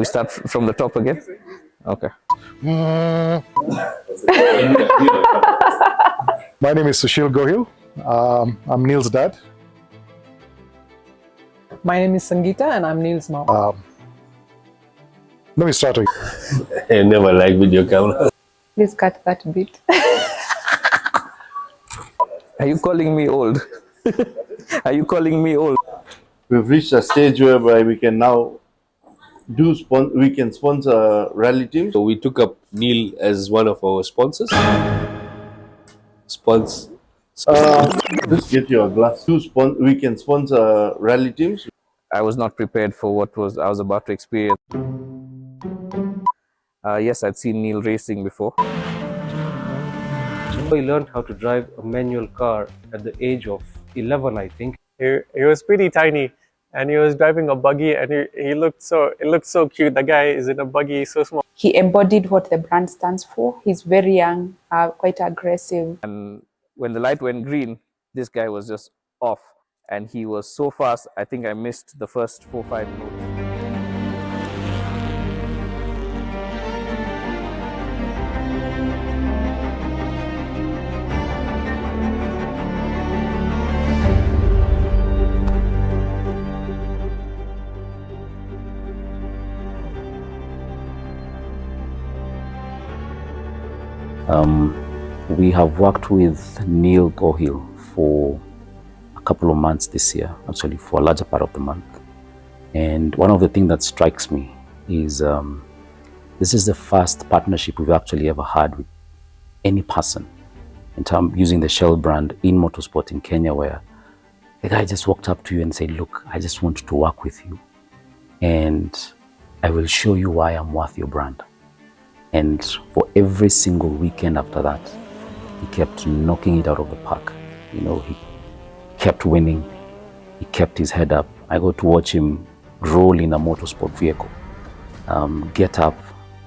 We start from the top again? Okay. My name is Sushil Gohil. I'm Neel's dad. My name is Sangeeta and I'm Neel's mom. Let me start again. I never like video camera. Please cut that bit. Are you calling me old? Are you calling me old? We've reached a stage whereby we can now sponsor rally teams. So we took up Neel as one of our sponsors. Just get your glass. We can sponsor rally teams. I was not prepared for what I was about to experience. Yes, I'd seen Neel racing before. He learned how to drive a manual car at the age of 11, I think. He was pretty tiny and he was driving a buggy and it looked so cute. The guy is in a buggy, so small. He embodied what the brand stands for. He's very young, quite aggressive. And when the light went green, this guy was just off. And he was so fast, I think I missed the first 4-5 moves. We have worked with Neel Gohil for a couple of months this year, actually for a larger part of the month. And one of the things that strikes me is this is the first partnership we've actually ever had with any person in terms using the Shell brand in motorsport in Kenya, where the guy just walked up to you and said, look, I just want to work with you and I will show you why I'm worth your brand. And for every single weekend after that, he kept knocking it out of the park. You know, he kept winning. He kept his head up. I got to watch him roll in a motorsport vehicle, get up,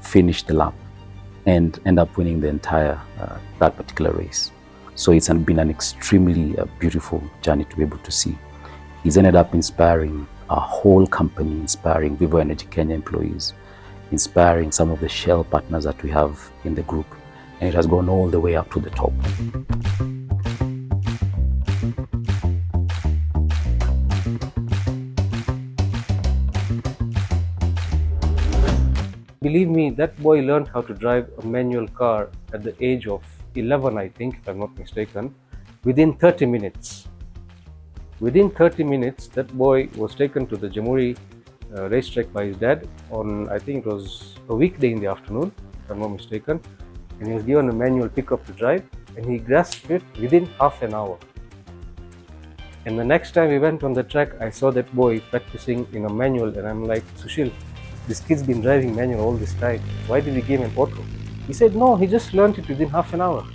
finish the lap, and end up winning the entire, that particular race. So it's been an extremely beautiful journey to be able to see. He's ended up inspiring our whole company, inspiring Vivo Energy Kenya employees, inspiring some of the Shell partners that we have in the group, and it has gone all the way up to the top. Believe me, that boy learned how to drive a manual car at the age of 11, I think, if I'm not mistaken, within 30 minutes. Within 30 minutes, that boy was taken to the Jamhuri racetrack by his dad on, I think it was a weekday in the afternoon, if I'm not mistaken, and he was given a manual pickup to drive, and he grasped it within half an hour. And the next time we went on the track, I saw that boy practicing in a manual, and I'm like, Sushil, this kid's been driving manual all this time. Why did we give him an auto? He said, no, he just learned it within half an hour.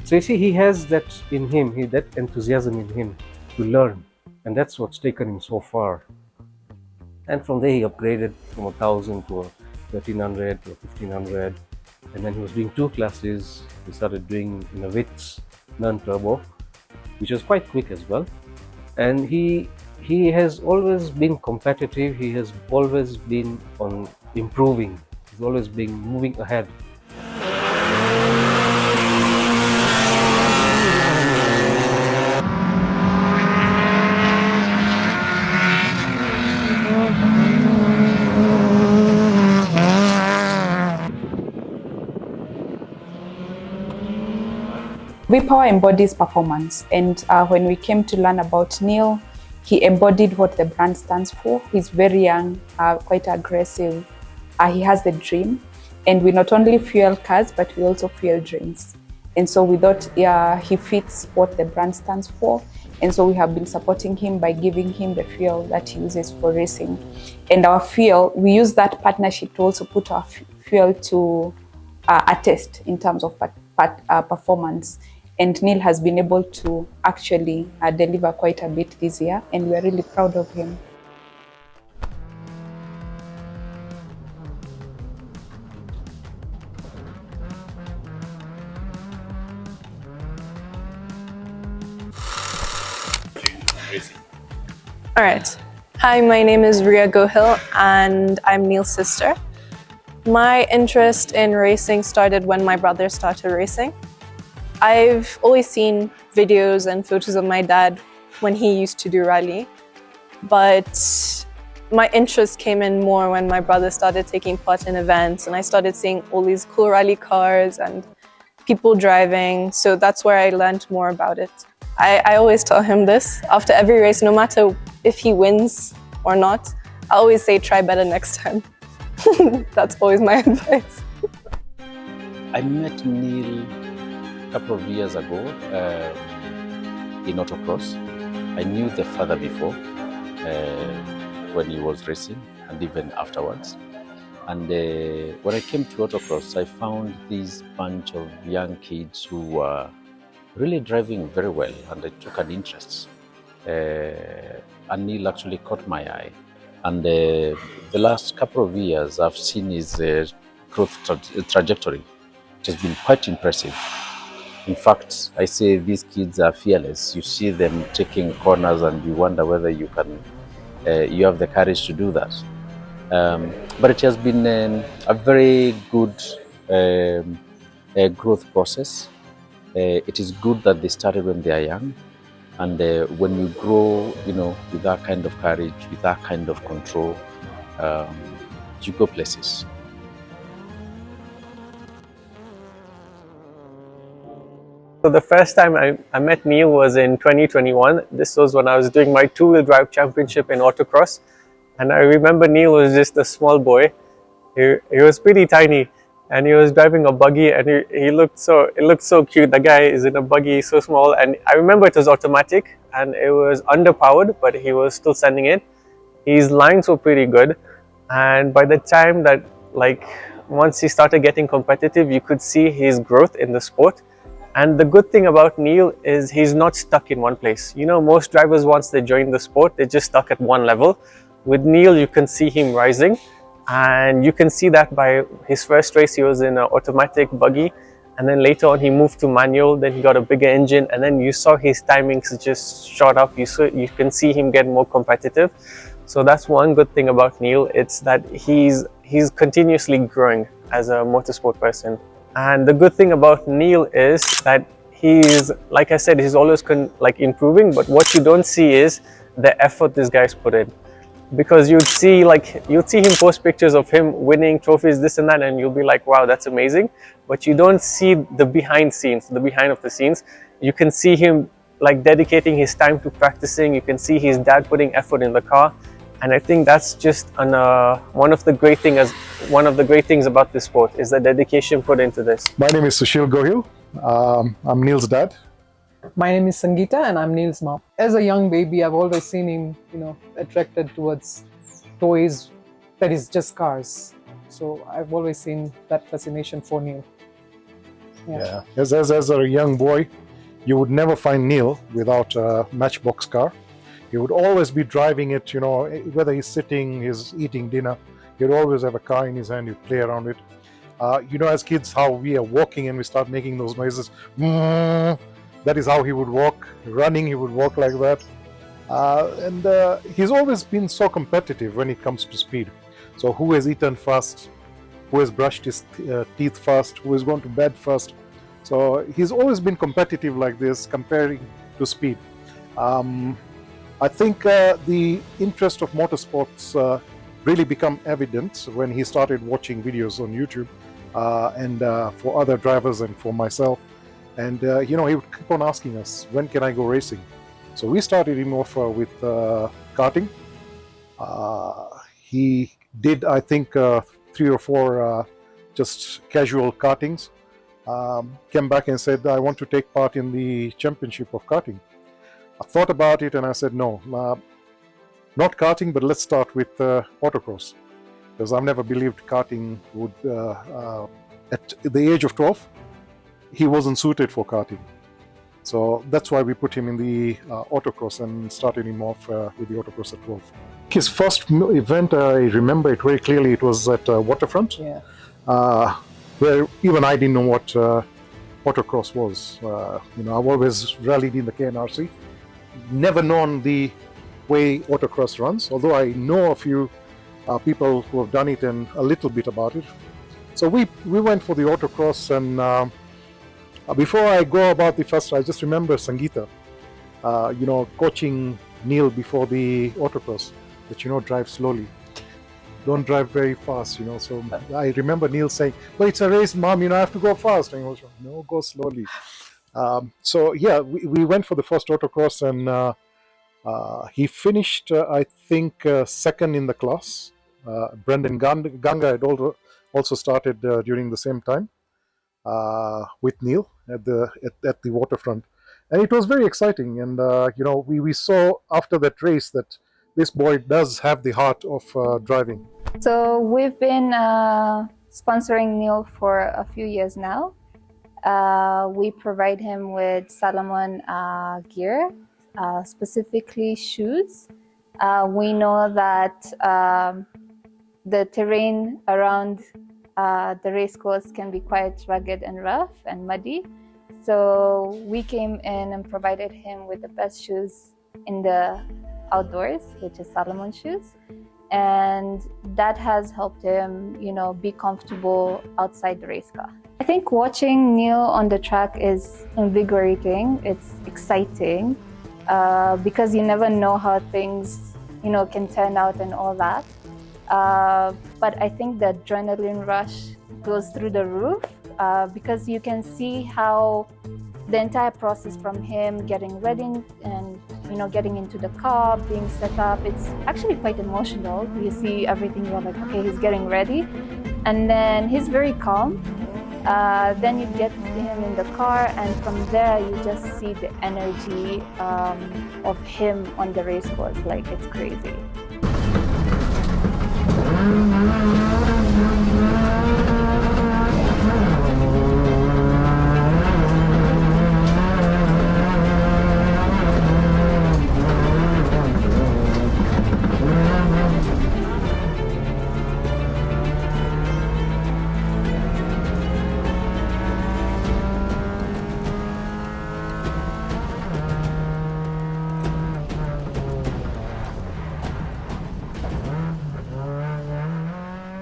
So you see, he has that in him, that enthusiasm in him to learn, and that's what's taken him so far. And from there he upgraded from 1,000 to a 1,300 to a 1,500, and then he was doing 2 classes. He started doing in a WITS non-turbo, which was quite quick as well. And he has always been competitive. He has always been on improving. He's always been moving ahead. V-Power embodies performance, and when we came to learn about Neel, he embodied what the brand stands for. He's very young, quite aggressive. He has the dream, and we not only fuel cars, but we also fuel dreams. And so we thought he fits what the brand stands for, and so we have been supporting him by giving him the fuel that he uses for racing. And our fuel, we use that partnership to also put our fuel to a test in terms of performance. And Neel has been able to actually deliver quite a bit this year, and we're really proud of him. All right. Hi, my name is Ria Gohil, and I'm Neel's sister. My interest in racing started when my brother started racing. I've always seen videos and photos of my dad when he used to do rally, but my interest came in more when my brother started taking part in events and I started seeing all these cool rally cars and people driving, so that's where I learned more about it. I always tell him this, after every race, no matter if he wins or not, I always say try better next time. That's always my advice. I met Neel a couple of years ago in autocross. I knew the father before when he was racing and even afterwards. And when I came to autocross, I found this bunch of young kids who were really driving very well, and I took an interest. And Neel actually caught my eye. And the last couple of years, I've seen his growth trajectory, which has been quite impressive. In fact, I say these kids are fearless. You see them taking corners and you wonder whether you can, you have the courage to do that. But it has been a very good growth process. It is good that they started when they are young. And when you grow, you know, with that kind of courage, with that kind of control, you go places. So the first time I met Neel was in 2021. This was when I was doing my two-wheel drive championship in autocross. And I remember Neel was just a small boy. He was pretty tiny. And he was driving a buggy, and it looked so cute. The guy is in a buggy, so small, and I remember it was automatic and it was underpowered, but he was still sending it. His lines were pretty good, and by the time that, like, once he started getting competitive, you could see his growth in the sport. And the good thing about Neel is he's not stuck in one place. You know, most drivers, once they join the sport, they're just stuck at one level. With Neel, you can see him rising. And you can see that by his first race, he was in an automatic buggy. And then later on, he moved to manual. Then he got a bigger engine. And then you saw his timings just shot up. You can see him get more competitive. So that's one good thing about Neel. It's that he's continuously growing as a motorsport person. And the good thing about Neel is that he's, like I said, he's always improving. But what you don't see is the effort this guy's put in. Because you'd see him post pictures of him winning trophies, this and that, and you'll be like, wow, that's amazing. But you don't see the behind scenes, the behind of the scenes. You can see him like dedicating his time to practicing. You can see his dad putting effort in the car. And I think that's just one of the great things about this sport is the dedication put into this. My name is Sushil Gohil. I'm Neel's dad. My name is Sangeeta and I'm Neel's mom. As a young baby, I've always seen him, attracted towards toys that is just cars. So I've always seen that fascination for Neel. Yeah. As a young boy, you would never find Neel without a Matchbox car. He would always be driving it, whether he's sitting, he's eating dinner, he'd always have a car in his hand, he'd play around it. As kids, how we are walking and we start making those noises. That is how he would walk. Running, he would walk like that. And he's always been so competitive when it comes to speed. So who has eaten first? Who has brushed his teeth first? Who has gone to bed first? So he's always been competitive like this, comparing to speed. I think the interest of motorsports really become evident when he started watching videos on YouTube and for other drivers and for myself. And he would keep on asking us, when can I go racing? So we started him off with karting. He did, I think, 3 or 4 just casual kartings. Came back and said, I want to take part in the championship of karting. I thought about it and I said, no, not karting, but let's start with autocross. Because I've never believed karting would, at the age of 12, he wasn't suited for karting. So that's why we put him in the autocross and started him off with the autocross at 12. His first event, I remember it very clearly, it was at Waterfront, where even I didn't know what autocross was. I've always rallied in the KNRC, never known the way autocross runs, although I know a few people who have done it and a little bit about it. So we went for the autocross, and before I go about the first, I just remember Sangeeta, coaching Neel before the autocross, that drive slowly, don't drive very fast, So I remember Neel saying, "But it's a race, Mom. I have to go fast." And he was, "No, go slowly." So yeah, we went for the first autocross, and he finished, I think, second in the class. Brendan Ganga had also started during the same time with Neel at the waterfront, and it was very exciting. And we saw after that race that this boy does have the heart of driving. So we've been sponsoring Neel for a few years now. We provide him with Salomon gear, specifically shoes. We know that the terrain around the race course can be quite rugged and rough and muddy. So we came in and provided him with the best shoes in the outdoors, which is Salomon shoes. And that has helped him, be comfortable outside the race car. I think watching Neel on the track is invigorating. It's exciting because you never know how things, can turn out and all that. But I think the adrenaline rush goes through the roof because you can see how the entire process from him getting ready and getting into the car, being set up, it's actually quite emotional. You see everything, you're like, okay, he's getting ready, and then he's very calm. Then you get him in the car, and from there you just see the energy of him on the race course. Like, it's crazy.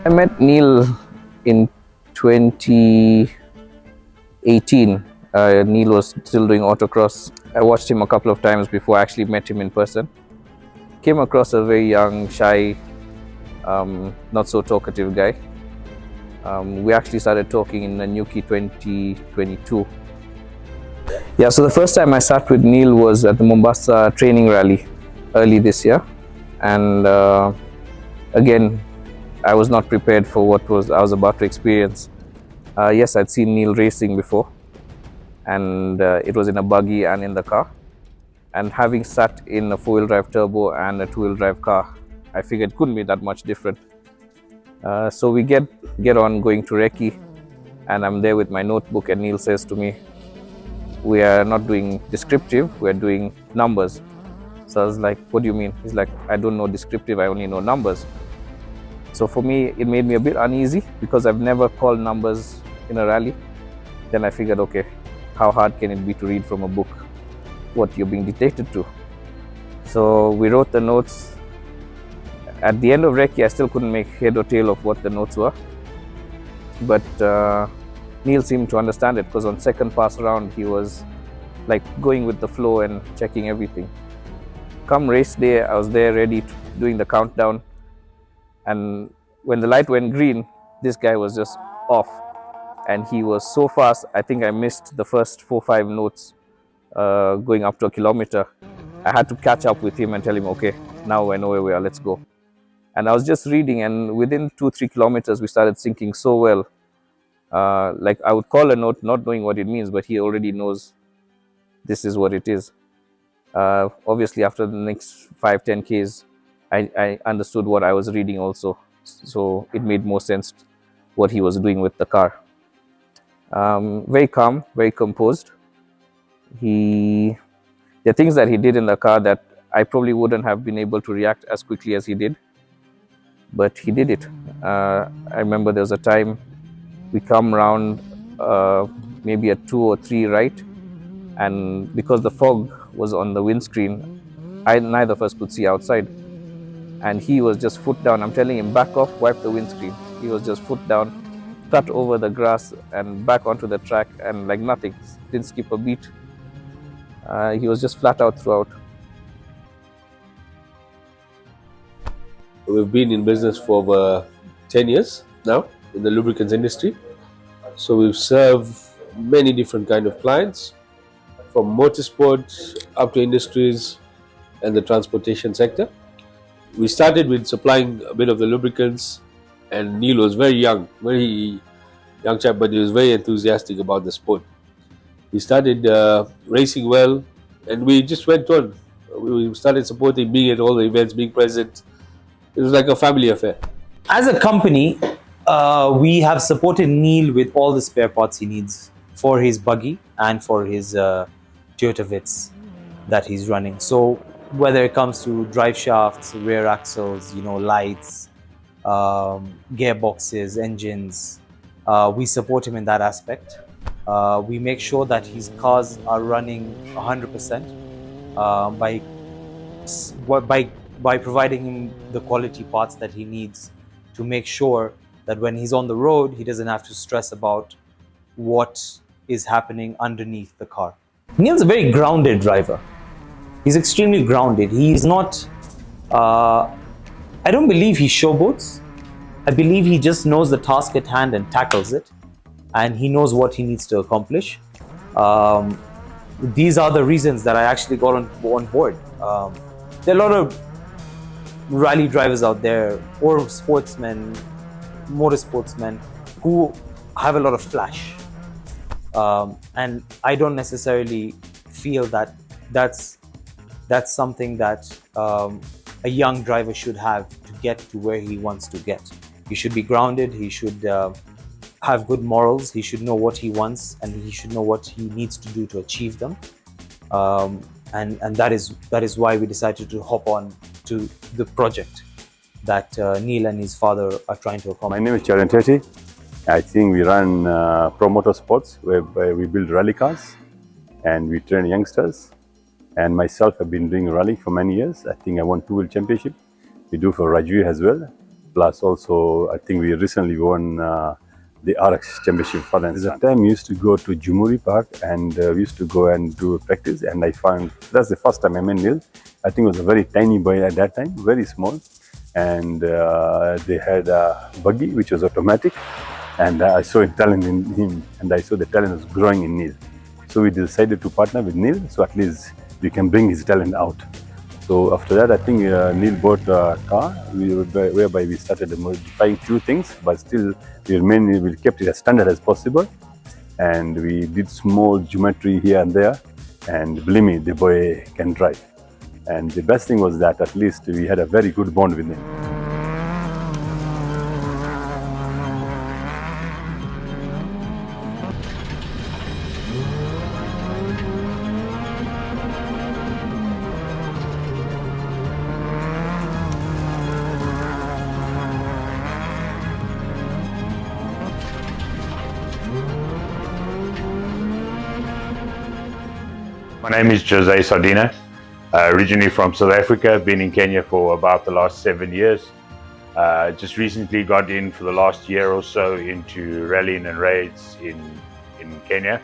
I met Neel in 2018. Neel was still doing autocross. I watched him a couple of times before I actually met him in person. Came across a very young, shy, not so talkative guy. We actually started talking in the Newquay 2022. Yeah, so the first time I sat with Neel was at the Mombasa training rally early this year. And again, I was not prepared for what I was about to experience. Yes, I'd seen Neel racing before, and it was in a buggy and in the car. And having sat in a four-wheel drive turbo and a two-wheel drive car, I figured it couldn't be that much different. So we get on going to recce, and I'm there with my notebook, and Neel says to me, "We are not doing descriptive, we're doing numbers." So I was like, "What do you mean?" He's like, "I don't know descriptive, I only know numbers." So for me, it made me a bit uneasy because I've never called numbers in a rally. Then I figured, okay, how hard can it be to read from a book what you're being dictated to? So we wrote the notes. At the end of recce, I still couldn't make head or tail of what the notes were. But Neel seemed to understand it, because on second pass around, he was like going with the flow and checking everything. Come race day, I was there ready, doing the countdown. And when the light went green, this guy was just off. And he was so fast, I think I missed the first 4-5 notes going up to a kilometer. I had to catch up with him and tell him, okay, now I know where we are, let's go. And I was just reading, and within 2-3 kilometers, we started syncing so well. Like, I would call a note not knowing what it means, but he already knows this is what it is. Obviously, after the next 5-10 Ks, I understood what I was reading also. So it made more sense what he was doing with the car. Very calm, very composed. There are things that he did in the car that I probably wouldn't have been able to react as quickly as he did. But he did it. I remember there was a time we come around maybe a 2 or 3 right, and because the fog was on the windscreen, neither of us could see outside. And he was just foot down. I'm telling him, back off, wipe the windscreen. He was just foot down, cut over the grass and back onto the track, and like nothing, didn't skip a beat. He was just flat out throughout. We've been in business for over 10 years now in the lubricants industry. So we've served many different kind of clients, from motorsport up to industries and the transportation sector. We started with supplying a bit of the lubricants, and Neel was very young chap, but he was very enthusiastic about the sport. He started racing well, and we just went on. We started supporting, being at all the events, being present. It was like a family affair. As a company, we have supported Neel with all the spare parts he needs for his buggy and for his Toyota Vitz that he's running. So whether it comes to drive shafts, rear axles, lights, gearboxes, engines, we support him in that aspect. We make sure that his cars are running 100% by providing him the quality parts that he needs to make sure that when he's on the road, he doesn't have to stress about what is happening underneath the car. Neel's a very grounded driver. He's extremely grounded. He's not, I don't believe he showboats. I believe he just knows the task at hand and tackles it. And he knows what he needs to accomplish. These are the reasons that I actually got on board. There are a lot of rally drivers out there, or sportsmen, motorsportsmen, who have a lot of flash. And I don't necessarily feel that that's something that a young driver should have to get to where he wants to get. He should be grounded, he should have good morals, he should know what he wants, and he should know what he needs to do to achieve them. And that is why we decided to hop on to the project that Neel and his father are trying to accomplish. My name is Charan Teti. I think we run Pro Motorsports, where we build rally cars and we train youngsters. And myself, have been doing rally for many years. I think I won 2 World Championship. We do for REVVED as well. Plus also, I think we recently won the RX Championship for them. At the time, we used to go to Jumuri Park and we used to go and do practice. And I found, that's the first time I met Neel. I think it was a very tiny boy at that time, very small. And they had a buggy, which was automatic. And I saw a talent in him, and I saw the talent was growing in Neel. So we decided to partner with Neel, so at least we can bring his talent out. So after that, I think Neel bought a car, whereby we started modifying few things, but still we kept it as standard as possible. And we did small geometry here and there, and believe me, the boy can drive. And the best thing was that at least we had a very good bond with him. My name is Jose Sardina, originally from South Africa. Been in Kenya for about the last 7 years. Just recently got in for the last year or so into rallying and raids in Kenya.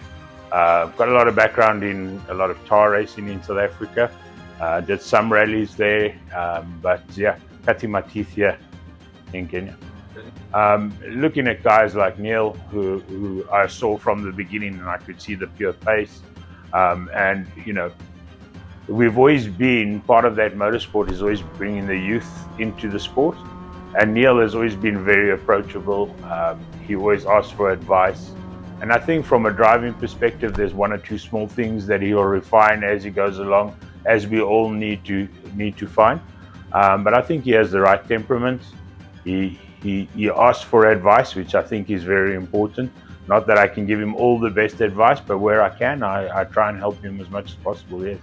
Got a lot of background in a lot of tar racing in South Africa. Did some rallies there, but yeah, cutting my teeth here in Kenya. Looking at guys like Neel, who I saw from the beginning, and I could see the pure pace. And you know, we've always been part of that motorsport, is always bringing the youth into the sport, and Neel has always been very approachable. He always asks for advice, and I think from a driving perspective, there's 1 or 2 small things that he'll refine as he goes along, as we all need to find. But I think he has the right temperament. He asks for advice, which I think is very important. Not that I can give him all the best advice, but where I can, I try and help him as much as possible, yes.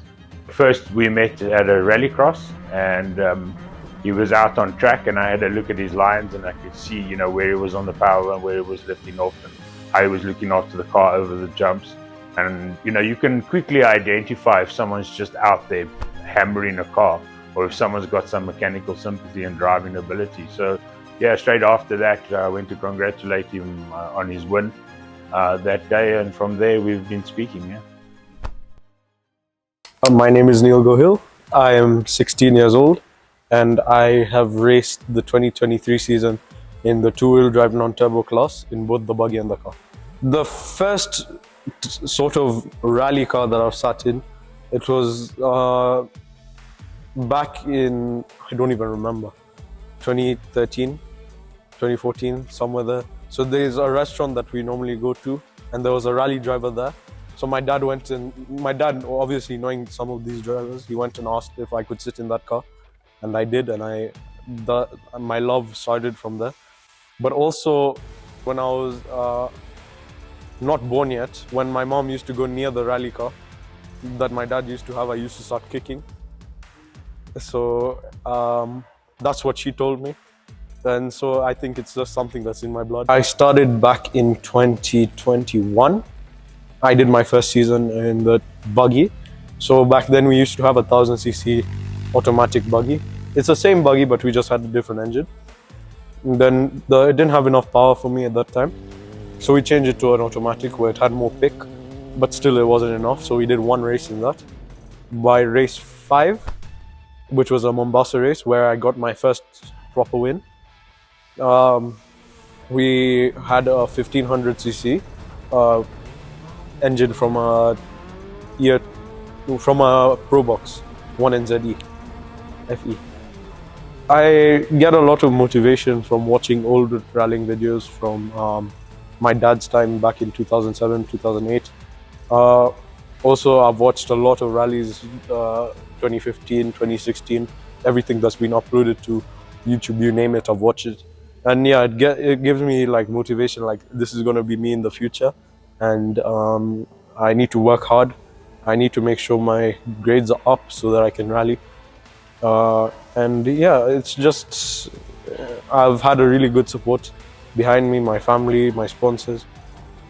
First, we met at a rallycross, and he was out on track, and I had a look at his lines, and I could see, you know, where he was on the power and where he was lifting off, and how he was looking after the car over the jumps. And, you know, you can quickly identify if someone's just out there hammering a car, or if someone's got some mechanical sympathy and driving ability. So yeah, straight after that, I went to congratulate him on his win that day, and from there we've been speaking. Yeah. My name is Neel Gohil. I am 16 years old, and I have raced the 2023 season in the two-wheel drive non-turbo class in both the buggy and the car. The first sort of rally car that I've sat in, it was back in, I don't even remember, 2013, 2014, somewhere there. So there's a restaurant that we normally go to, and there was a rally driver there. So my dad went in, my dad obviously knowing some of these drivers, he went and asked if I could sit in that car, and I did, and my love started from there. But also when I was not born yet, when my mom used to go near the rally car that my dad used to have, I used to start kicking. So that's what she told me. And so I think it's just something that's in my blood. I started back in 2021. I did my first season in the buggy. So back then we used to have a 1000cc automatic buggy. It's the same buggy, but we just had a different engine. And then it didn't have enough power for me at that time. So we changed it to an automatic where it had more pick, but still it wasn't enough. So we did one race in that. By race 5, which was a Mombasa race where I got my first proper win, we had a 1500cc engine from a Pro Box 1NZE FE. I get a lot of motivation from watching old rallying videos from my dad's time back in 2007, 2008. Also, I've watched a lot of rallies, 2015, 2016, everything that's been uploaded to YouTube, you name it, I've watched it. And yeah, it gives me like motivation, like this is going to be me in the future. And I need to work hard. I need to make sure my grades are up so that I can rally. And yeah, it's just, I've had a really good support behind me, my family, my sponsors.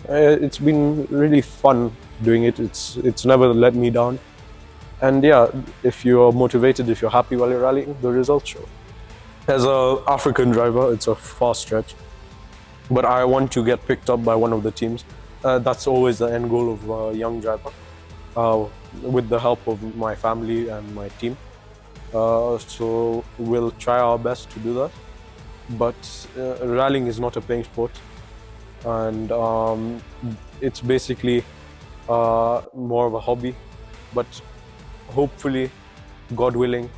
It's been really fun doing it. It's never let me down. And yeah, if you're motivated, if you're happy while you're rallying, the results show. As an African driver, it's a far stretch, but I want to get picked up by one of the teams. That's always the end goal of a young driver, with the help of my family and my team. So we'll try our best to do that. But rallying is not a paying sport, and it's basically more of a hobby. But hopefully, God willing,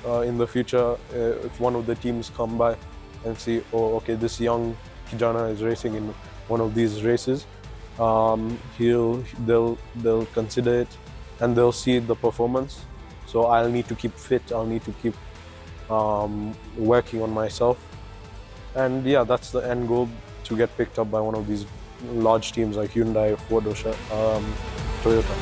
in the future, if one of the teams come by and see, oh, okay, this young Kijana is racing in one of these races, they'll consider it and they'll see the performance. So I'll need to keep fit. I'll need to keep working on myself. And yeah, that's the end goal, to get picked up by one of these large teams like Hyundai, Ford, or Toyota.